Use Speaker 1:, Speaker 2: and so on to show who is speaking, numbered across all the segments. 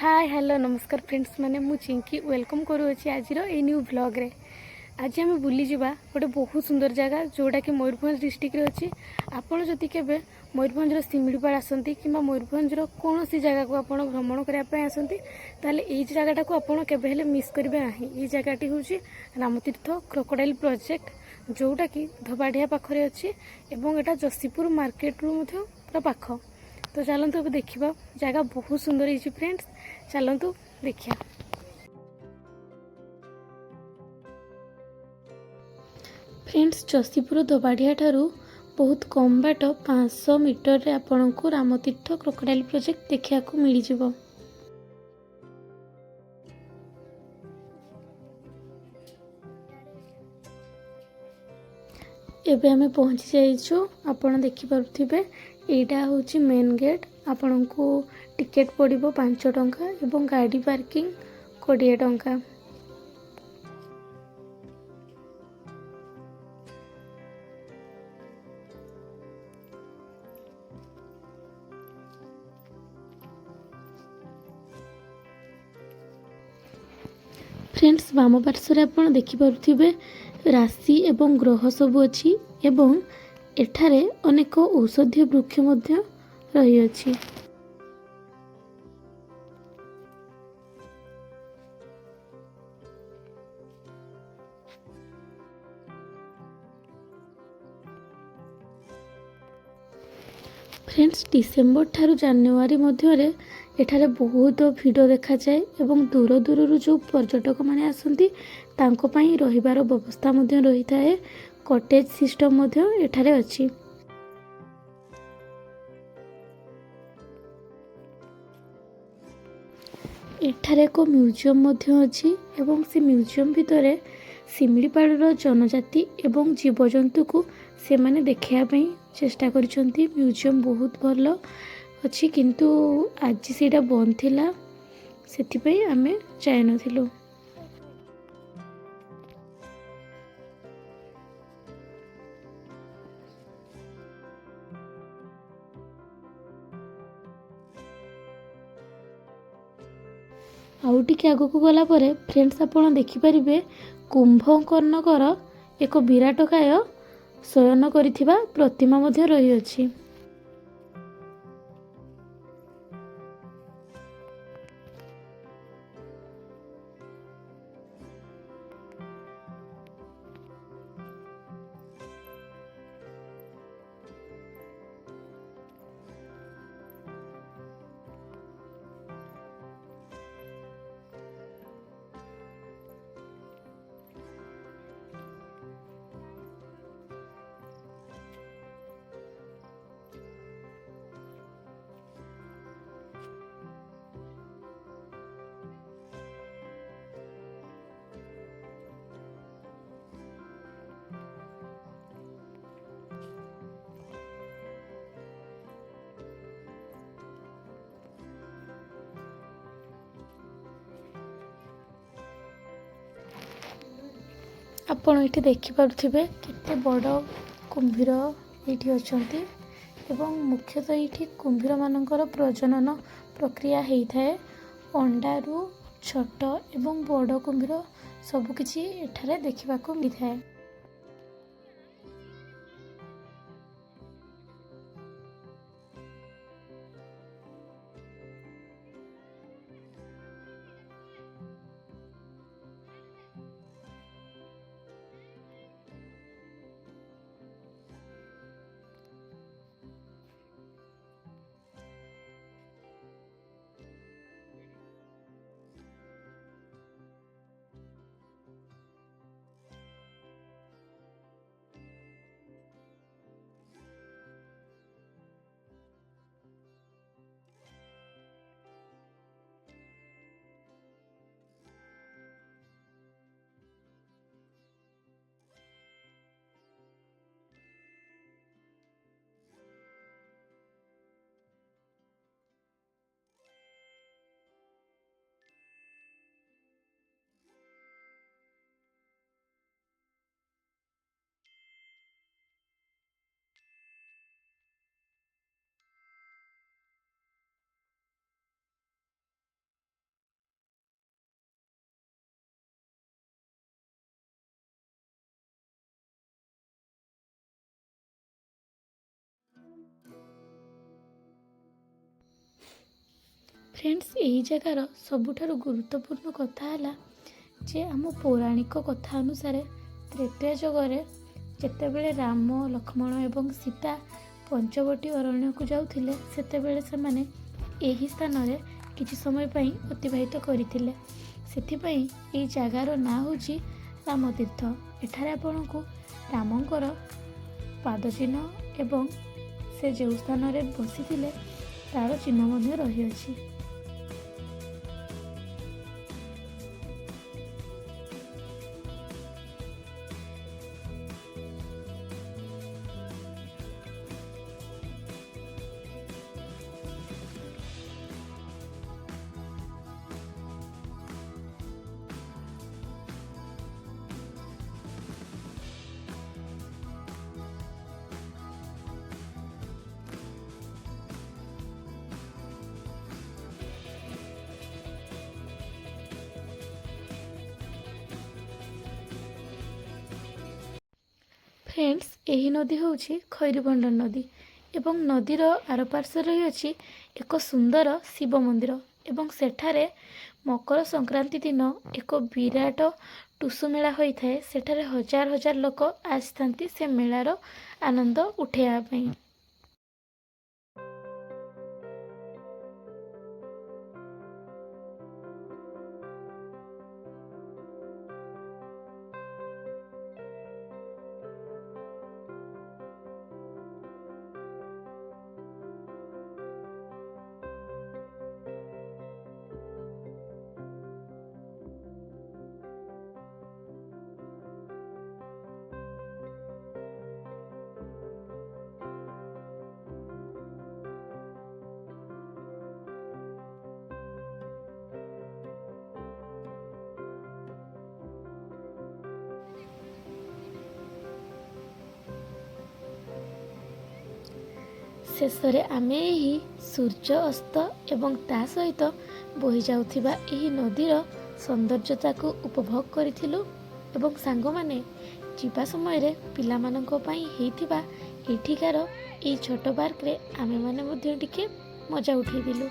Speaker 1: Hi hello नमस्कार friends मैंने मु चिंकी वेलकम करुँची आज न्यू व्लॉग रे। आज आम बुली जावा गोटे बहुत सुंदर जगह जोटा कि मयूरभंज डिस्ट्रिक्ट रे अच्छी। आपड़ जदि केबे मयूरभंज शिमिलीपाल आसती कि मयूरभंज कौन सी जगह को आप भ्रमण करने आसती ताले ये जगह को आप केबे मिस करेंगे ना। ये जगहटी हूँ रामतीर्थ क्रोकोडाइल प्रोजेक्ट जोटा कि धबाढ़िया पाखरे अच्छी एवं एटा जसीपुर मार्केट रु पूरा पाख। तो चलतु अब देखा जगह बहुत सुंदर है फ्रेंड्स, चलतु देखिया। फ्रेंड्स जसीपुर धबाढ़िया ठारू बहुत कम बाट 500 मीटर रे आपन को रामतीर्थ क्रोकोडाइल प्रोजेक्ट देखा मिल जिवो। एबे हमें पहुँची जाइछु। आपण देखि पारुथिबे एटा होची मेन गेट। आपण को टिकेट पड़िबो 5 टंका एवं गाड़ी पार्किंग 20 टंका। फ्रेंड्स वाम पार्श्व आपण देखि पारुथिबे राशि एवं ग्रह सब अच्छी एवं एठारे अनेक औषधीय वृक्ष मध्य रही अछि। फ्रेंड्स डिसेम्बर ठारू जानुआरी मध्य एठारे बहुत भिड़ देखा जाए एवं दूर दूर जो पर्यटक माने आसंती तांको पई रहिबार व्यवस्था मध्य रही थाए। कॉटेज सिस्टम मध्य एठारे अछि। एठारे एक म्यूजियम मध्य अछि एवं से म्यूजियम भितरे शिमिलीपाल जनजाति एवं जीवजंतु को से माने देखिया पई चेष्टा करिसंती। म्यूजियम बहुत भल अच्छी किंतु आज सेटा बंद थिला सेति पई आमे जाय नथिलु। आउ टिके आगको गला परे फ्रेंड्स आपण देखि परिबे कुंभकर्णकर एक विराटकाय शयन करिथिबा प्रतिमा मध्य रही अछि। आपण ये देखिपे केते बड़ कुंभीर ये अच्छी एवं मुख्यतः ये कुंभीर मानकर प्रजनन प्रक्रिया होता है। अंडारू छोट एवं बड़ कुंभीर सबकिछि एठारे देखा मिलता है। फ्रेंड्स यही जगार सबुठार गुरुत्वपूर्ण कथा है जे आम पौराणिक कथा अनुसार त्रेतया जगरे जितेबले राम लक्ष्मण एवं सीता पंचवटी अरण्य को जाऊथिले सेतेबेले सेमाने एही स्थान रे किछि समय पई अतिबाहित करथिले। सेथिपई एही जगार ना होछि रामतीर्थ। एठारे आपनकु रामंकर पादचिन्ह एवं से जो स्थान रे बसिथिले तार चिन्ह मध्य रही अछि। फ्रेंड्स यही नदी हूँ खैरीबंडन नदी एवं नदीर आरपार्श्व रही अछि एक सुंदर शिव मंदिर एवं सेठारे मकर संक्रांति दिन एक विराट टुसु मेला होता है। सेठारे हजार हजार लोक आसि से मेलार आनंद उठेया पई। शेषरे आमे यही सूर्य अस्त एवं ता सहित बोही जाउथिबा एही नदीर सौंदर्यता को उपभोग करिथिलु एवं सांग माने जीवा समय रे पिला माननको पई हेइथिबा एठिकार एई छोट पार्क रे आमे माने मध्ये टिके मजा उठेइदिलु।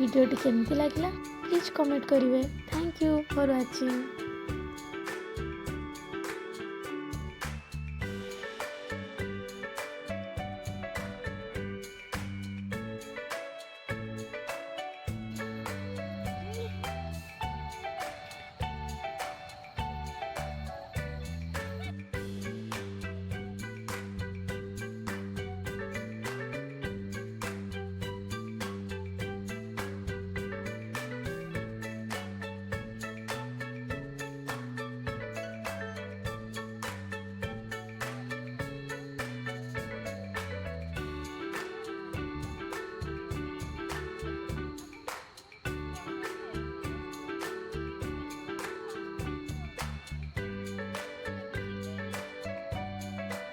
Speaker 1: वीडियो टी केमति लागला प्लीज कमेंट करिवे। Thank you for watching.